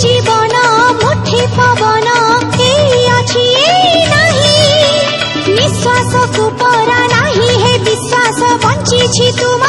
जीवन मुठे पवन एई अछि एई नाही निश्वास को परा नाही हे विश्वास बंची छी तुम